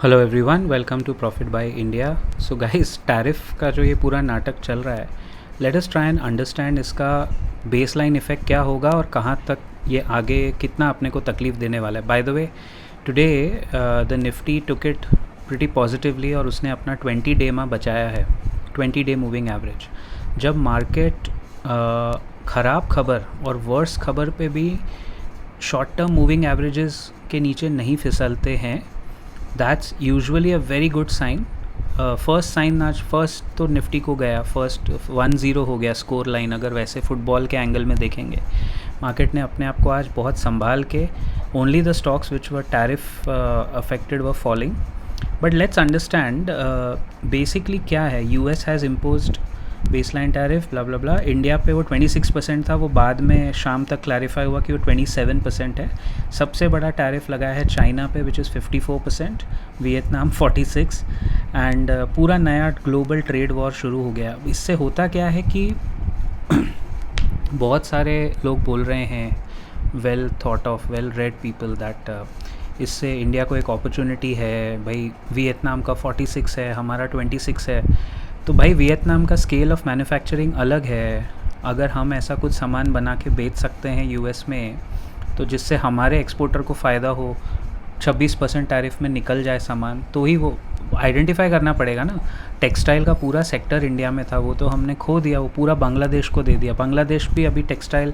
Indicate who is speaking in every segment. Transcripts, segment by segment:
Speaker 1: Hello everyone, welcome to profit by India. So guys, tariff का जो ये पूरा नाटक चल रहा है, let us try and understand इसका बेसलाइन इफ़ेक्ट क्या होगा और कहाँ तक ये आगे कितना अपने को तकलीफ़ देने वाला है। By the way, today the Nifty took it pretty positively और उसने अपना 20 डे में बचाया है, 20 डे मूविंग एवरेज। जब मार्केट ख़राब खबर और वर्स खबर पे भी शॉर्ट टर्म मूविंग एवरेजेस के नीचे नहीं फिसलते हैं, that's usually a very good sign. First sign आज फर्स्ट तो निफ्टी को गया, फर्स्ट 1-0 हो गया स्कोर लाइन। अगर वैसे फुटबॉल के एंगल में देखेंगे, मार्केट ने अपने आप को आज बहुत संभाल के, only the stocks which were tariff affected were falling. But let's understand basically क्या है। US has imposed baseline tariff blah blah blah. India पे वो 26% था, वो बाद में शाम तक क्लैरिफाई हुआ कि वो 27% है। सबसे बड़ा टैरिफ लगा है चाइना पे विच इज़ 54%, वियतनाम 46, एंड पूरा नया ग्लोबल ट्रेड वॉर शुरू हो गया। इससे होता क्या है कि बहुत सारे लोग बोल रहे हैं, well thought of, well read people, that इससे इंडिया को एक अपॉर्चुनिटी है। भाई वियतनाम का 46 है, हमारा 26 है। तो भाई वियतनाम का स्केल ऑफ मैन्युफैक्चरिंग अलग है। अगर हम ऐसा कुछ सामान बना के बेच सकते हैं यूएस में, तो जिससे हमारे एक्सपोर्टर को फ़ायदा हो, 26% टैरिफ में निकल जाए सामान, तो ही वो आइडेंटिफाई करना पड़ेगा ना। टेक्सटाइल का पूरा सेक्टर इंडिया में था, वो तो हमने खो दिया, वो पूरा बांग्लादेश को दे दिया। बांग्लादेश भी अभी टेक्सटाइल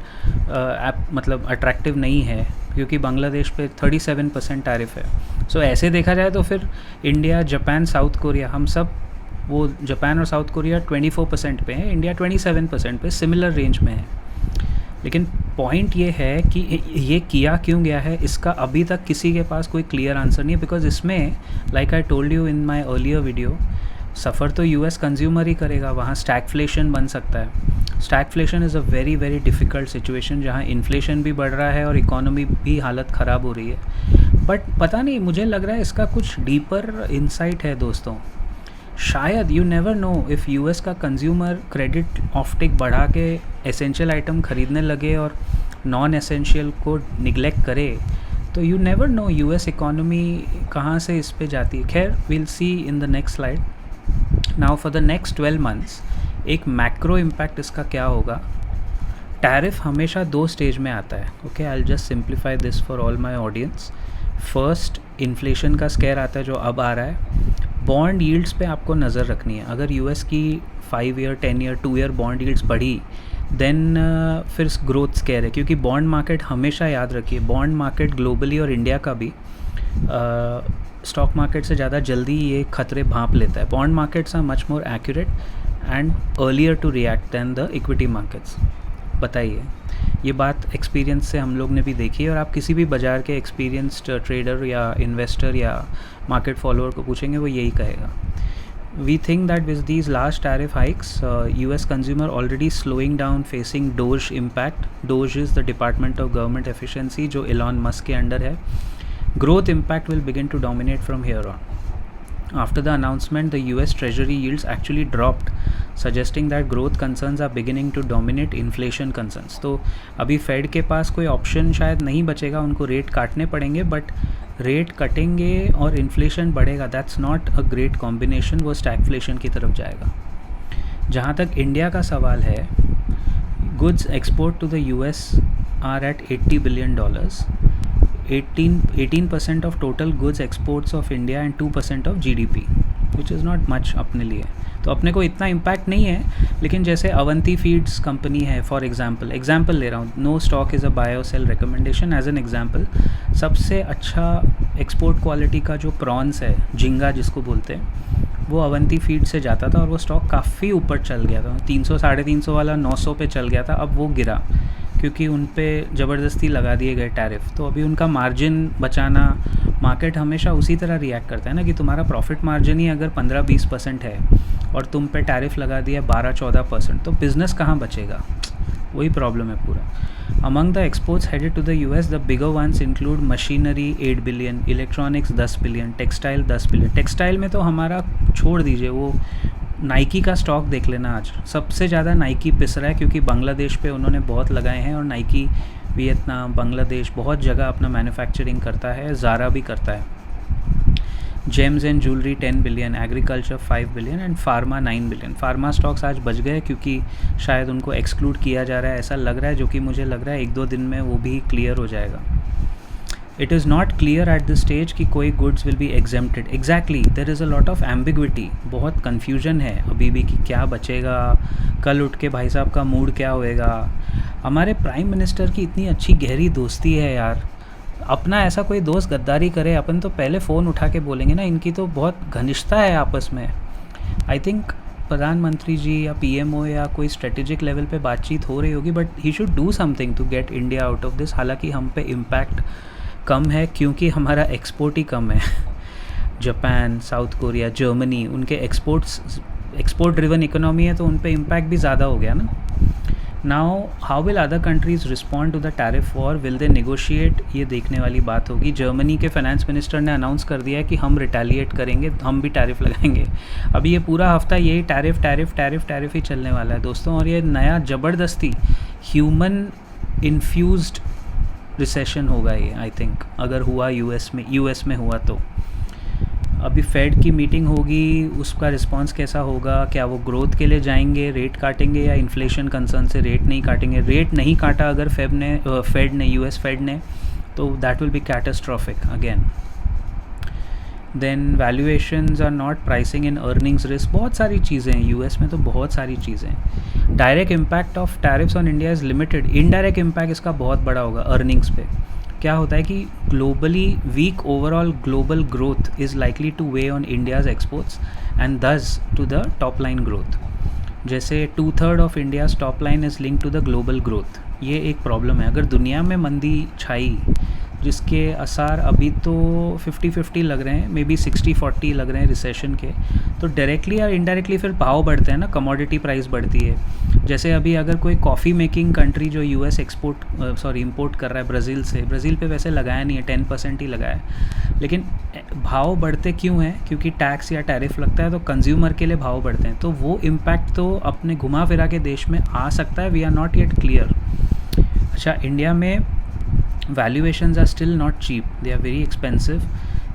Speaker 1: मतलब अट्रैक्टिव नहीं है, क्योंकि बांग्लादेश पे 37% टैरिफ है। सो ऐसे देखा जाए तो फिर इंडिया, जापान, साउथ कोरिया, हम सब, वो जापान और साउथ कोरिया 24% पे है, इंडिया 27% पे, सिमिलर रेंज में है। लेकिन पॉइंट ये है कि ये किया क्यों गया है, इसका अभी तक किसी के पास कोई क्लियर आंसर नहीं है। बिकॉज इसमें, like I told you in my earlier video, suffer तो यूएस कंज्यूमर ही करेगा। वहाँ स्टैगफ्लेशन बन सकता है। Stagflation is a very very difficult situation, जहाँ इन्फ्लेशन भी बढ़ रहा है और इकोनॉमी भी हालत ख़राब हो रही है। बट पता नहीं, मुझे लग रहा है इसका कुछ डीपर इंसाइट है दोस्तों। शायद, you never no, if US का कंज्यूमर क्रेडिट ऑफटेक बढ़ा के एसेंशियल आइटम ख़रीदने लगे और नॉन एसेंशियल को निगलेक्ट करे, तो you never know US economy कहाँ से इस पे जाती है। खैर, we'll see in the next slide. Now for the next 12 months एक मैक्रो इम्पैक्ट इसका क्या होगा। टैरिफ हमेशा 2 स्टेज में आता है। Okay, I will just simplify this for all my audience. First, inflation का स्केयर आता है जो अब आ रहा है। बॉन्ड यील्ड्स पे आपको नज़र रखनी है। अगर यूएस की 5 year, 10 year, 2 year bond yields बढ़ी, देन फिर ग्रोथ स्केयर है। क्योंकि बॉन्ड मार्केट, हमेशा याद रखिए, बॉन्ड मार्केट ग्लोबली और इंडिया का भी स्टॉक मार्केट से ज़्यादा जल्दी ये खतरे भांप लेता है। Bond markets are much more accurate and earlier to react than the equity markets. बताइए, ये बात एक्सपीरियंस से हम लोग ने भी देखी है, और आप किसी भी बाज़ार के एक्सपीरियंस्ड ट्रेडर या इन्वेस्टर या मार्केट फॉलोअर को पूछेंगे, वो यही कहेगा। We think that with these last tariff hikes, US consumer already slowing down, facing DOGE impact. DOGE is the department of government efficiency, जो एलॉन मस्क के अंडर है। Growth impact will begin to dominate from here on. After the announcement, the US Treasury yields actually dropped, suggesting that growth concerns are beginning to dominate inflation concerns. तो अभी fade के पास कोई option शायद नहीं बचेगा, उनको rate काटने पड़ेंगे, बट रेट कटेंगे और इन्फ्लेशन बढ़ेगा, that's not a great combination. वो स्टैगफ्लेशन की तरफ जाएगा। जहाँ तक इंडिया का सवाल है, goods export to the US are at $80 billion. 18% of total goods exports of India and 2% of GDP, which is not much अपने लिए। तो अपने को इतना इम्पैक्ट नहीं है। लेकिन जैसे अवंती फीड्स कंपनी है, फॉर एग्जांपल ले रहा हूँ, no stock is a buy or sell recommendation, as an example. सबसे अच्छा एक्सपोर्ट क्वालिटी का जो प्रॉन्स है, झींगा जिसको बोलते हैं, वो अवंती फीड से जाता था और वो स्टॉक काफ़ी ऊपर चल गया था। 300 350 वाला 900 पे चल गया था, अब वो गिरा क्योंकि उन पे ज़बरदस्ती लगा दिए गए टैरिफ। तो अभी उनका मार्जिन बचाना, मार्केट हमेशा उसी तरह रिएक्ट करता है ना, कि तुम्हारा प्रॉफिट मार्जिन ही अगर 15-20% है और तुम पे टैरिफ लगा दिया 12-14%, तो बिज़नेस कहाँ बचेगा। वही प्रॉब्लम है पूरा। Among the exports headed to the US, the bigger ones include machinery 8 billion, electronics 10 billion, textile 10 billion. Textile में तो हमारा छोड़ दीजिए, वो नाइकी का स्टॉक देख लेना, आज सबसे ज़्यादा नाइकी पिस रहा है, क्योंकि बांग्लादेश पे उन्होंने बहुत लगाए हैं, और नाइकी वियतनाम, बांग्लादेश, बहुत जगह अपना मैन्युफैक्चरिंग करता है, ज़ारा भी करता है। James and jewellery 10 billion, agriculture 5 billion and pharma 9 billion. Pharma stocks आज बच गए क्योंकि शायद उनको एक्सक्लूड किया जा रहा है, ऐसा लग रहा है, जो कि मुझे लग रहा है 1-2 दिन में वो भी क्लियर हो जाएगा। It is not clear at this stage कि कोई goods will be exempted. Exactly, there is a lot of ambiguity, बहुत कन्फ्यूजन है अभी भी कि क्या बचेगा, कल उठ के भाई साहब का मूड क्या होएगा। हमारे प्राइम मिनिस्टर की इतनी अच्छी गहरी दोस्ती है यार, अपना ऐसा कोई दोस्त गद्दारी करे अपन तो पहले फ़ोन उठा के बोलेंगे ना, इनकी तो बहुत घनिष्ठता है आपस में। आई थिंक प्रधानमंत्री जी या पीएमओ या कोई स्ट्रेटेजिक लेवल पे बातचीत हो रही होगी, but he should do something to get India out of this. हालांकि हम पे इम्पैक्ट कम है क्योंकि हमारा एक्सपोर्ट ही कम है। जापान, साउथ कोरिया, जर्मनी, उनके एक्सपोर्ट ड्रिवन इकोनॉमी है, तो उन पे इम्पैक्ट भी ज़्यादा हो गया ना। Now how will other countries respond to the tariff war, will they negotiate, ये देखने वाली बात होगी। जर्मनी के फाइनेंस मिनिस्टर ने अनाउंस कर दिया है कि हम रिटेलिएट करेंगे, हम भी टैरिफ लगाएंगे। अभी ये पूरा हफ्ता यही टैरिफ टैरिफ टैरिफ टैरिफ ही चलने वाला है दोस्तों। और ये नया ज़बरदस्ती ह्यूमन इन्फ्यूज्ड रिसेशन होगा ये, आई थिंक, अगर हुआ यूएस में हुआ तो। अभी फेड की मीटिंग होगी, उसका रिस्पांस कैसा होगा, क्या वो ग्रोथ के लिए जाएंगे, रेट काटेंगे, या इन्फ्लेशन कंसर्न से रेट नहीं काटेंगे। रेट नहीं काटा अगर यूएस फेड ने, तो that will be catastrophic again. Then valuations are not pricing in earnings risk, बहुत सारी चीज़ें हैं यूएस में, तो बहुत सारी चीज़ें। Direct impact of tariffs on India is limited, indirect impact इसका बहुत बड़ा होगा अर्निंग्स पे। क्या होता है कि globally weak overall global growth is likely to weigh on India's exports and adds to the top line growth. जैसे 2/3 of India's top line is link to the global growth, ये एक प्रॉब्लम है। अगर दुनिया में मंदी छाई, जिसके असर अभी तो 50-50 लग रहे हैं, मे बी 60-40 लग रहे हैं रिसेशन के, तो डायरेक्टली या इनडायरेक्टली फिर भाव बढ़ते हैं ना, कमोडिटी प्राइस बढ़ती है। जैसे अभी अगर कोई कॉफ़ी मेकिंग कंट्री जो यूएस इंपोर्ट कर रहा है ब्राज़ील से, ब्राज़ील पे वैसे लगाया नहीं है, 10% ही लगाया है, लेकिन भाव बढ़ते क्यों हैं? क्योंकि टैक्स या टैरिफ लगता है, तो कंज्यूमर के लिए भाव बढ़ते हैं, तो वो इम्पैक्ट तो अपने घुमा फिरा के देश में आ सकता है। We are not yet clear. अच्छा, इंडिया में valuations are still not cheap, they are very expensive,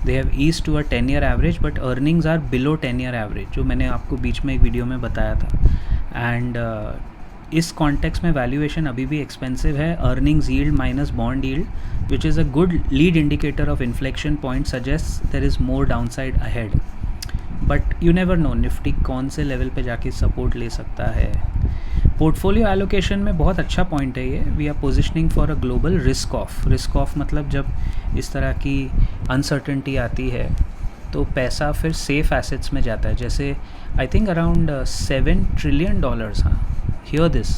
Speaker 1: they have eased to a 10-year average, but earnings are below 10-year average, जो मैंने आपको बीच में एक वीडियो में बताया था। एंड इस कॉन्टेक्स्ट में वैल्यूएशन अभी भी एक्सपेंसिव है। Earnings yield minus bond yield which is a good lead indicator of inflection point suggest there is more downside ahead, but you never know Nifty कौन से लेवल पे जाके सपोर्ट ले सकता है। पोर्टफोलियो एलोकेशन में बहुत अच्छा पॉइंट है ये, we are positioning for a global risk off मतलब जब इस तरह की अनसर्टेनिटी आती है तो पैसा फिर सेफ़ एसेट्स में जाता है। जैसे आई थिंक अराउंड $7 ट्रिलियन, हाँ हियर दिस,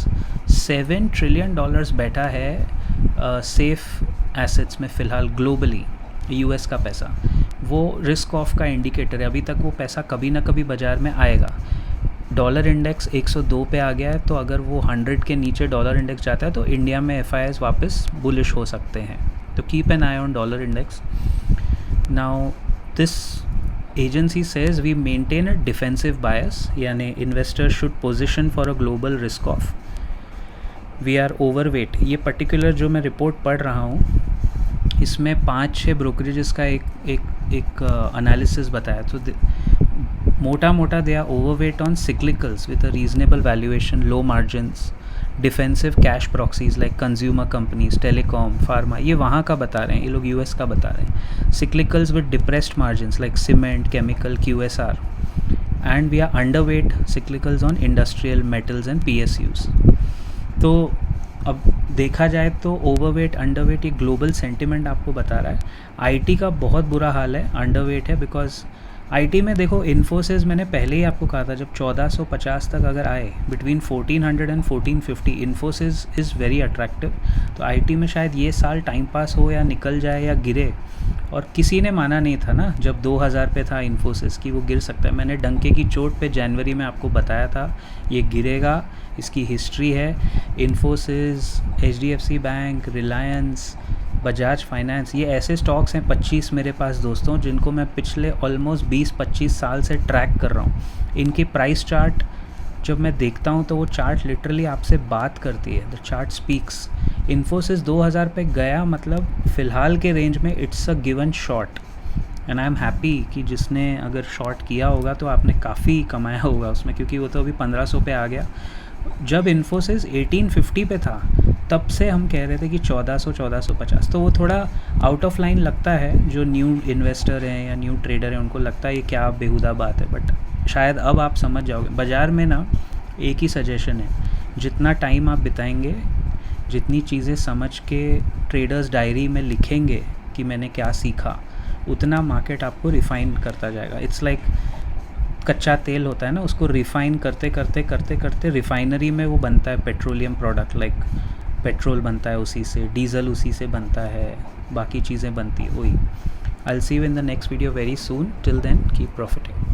Speaker 1: $7 ट्रिलियन बैठा है सेफ़ एसेट्स में फ़िलहाल ग्लोबली, यूएस का पैसा। वो रिस्क ऑफ का इंडिकेटर है, अभी तक वो पैसा कभी ना कभी बाज़ार में आएगा। डॉलर इंडेक्स 102 पे आ गया है, तो अगर वो 100 के नीचे डॉलर इंडेक्स जाता है तो इंडिया में एफआईआईज़ वापस बुलिश हो सकते हैं। तो keep an eye on dollar index. Now this agency says we maintain a defensive bias, यानी investor should position for a global risk off. We are overweight. ये पर्टिकुलर जो मैं रिपोर्ट पढ़ रहा हूँ इसमें 5-6 ब्रोकरेजेस का एक एनालिसिस बताया। तो मोटा they are overweight on cyclicals with a reasonable valuation, low margins, defensive cash proxies like consumer companies, telecom, pharma, ये वहाँ का बता रहे हैं, ये लोग यूएस का बता रहे हैं। Cyclicals with depressed margins like cement, chemical, QSR, and we are underweight cyclicals on industrial, metals and PSUs। तो अब देखा जाए तो ओवरवेट अंडरवेट ये ग्लोबल सेंटिमेंट आपको बता रहा है। आईटी का बहुत बुरा हाल है, अंडरवेट है, बिकॉज आईटी में देखो इन्फोसिस, मैंने पहले ही आपको कहा था, जब 1450 तक अगर आए, between 1400 and 1450, Infosys is very attractive. तो आईटी में शायद ये साल टाइम पास हो या निकल जाए या गिरे, और किसी ने माना नहीं था ना जब 2000 पे था इन्फोसिस की वो गिर सकता है। मैंने डंके की चोट पे जनवरी में आपको बताया था ये गिरेगा, इसकी हिस्ट्री है। Infosys, HDFC bank, Reliance, Bajaj finance, ये ऐसे स्टॉक्स हैं 25 मेरे पास दोस्तों, जिनको मैं पिछले ऑलमोस्ट 20-25 साल से ट्रैक कर रहा हूँ। इनकी प्राइस चार्ट जब मैं देखता हूँ तो वो चार्ट लिटरली आपसे बात करती है, द चार्ट स्पीक्स। इन्फोसिस 2000 पे गया, मतलब फ़िलहाल के रेंज में it's a given shot, and I am happy कि जिसने अगर शॉर्ट किया होगा तो आपने काफ़ी कमाया होगा उसमें, क्योंकि वो तो अभी 1500 पे आ गया। जब इन्फोसिस 1850 पे था तब से हम कह रहे थे कि 1400 1450, तो वो थोड़ा आउट ऑफ लाइन लगता है। जो न्यू इन्वेस्टर हैं या न्यू ट्रेडर हैं उनको लगता है ये क्या बेहुदा बात है, बट शायद अब आप समझ जाओगे। बाज़ार में ना एक ही सजेशन है, जितना टाइम आप बिताएंगे, जितनी चीज़ें समझ के ट्रेडर्स डायरी में लिखेंगे कि मैंने क्या सीखा, उतना मार्केट आपको रिफ़ाइन करता जाएगा। इट्स लाइक कच्चा तेल होता है ना, उसको रिफ़ाइन करते करते करते करते रिफ़ाइनरी में वो बनता है पेट्रोलियम प्रोडक्ट, लाइक पेट्रोल बनता है उसी से, डीजल उसी से बनता है, बाकी चीज़ें बनती है वही। I will see you in the next video very soon, till then keep profiting.